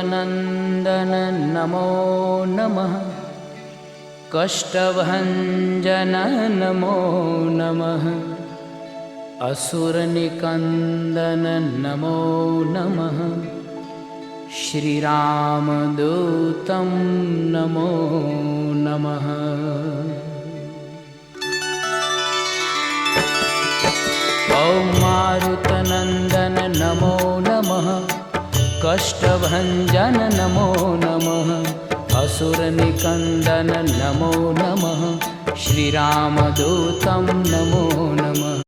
मारुतनन्दन नमो नमः। कष्टभञ्जन नमो नमः। असुरनिकन्दन नमो नमः। श्रीरामदूतं नमो नमः। ॐ मारुतनन्दन नमो नमः। कष्टभञ्जन नमो नमः। असुरनिकन्दन नमो नमः। श्रीरामदूतं नमो नमः।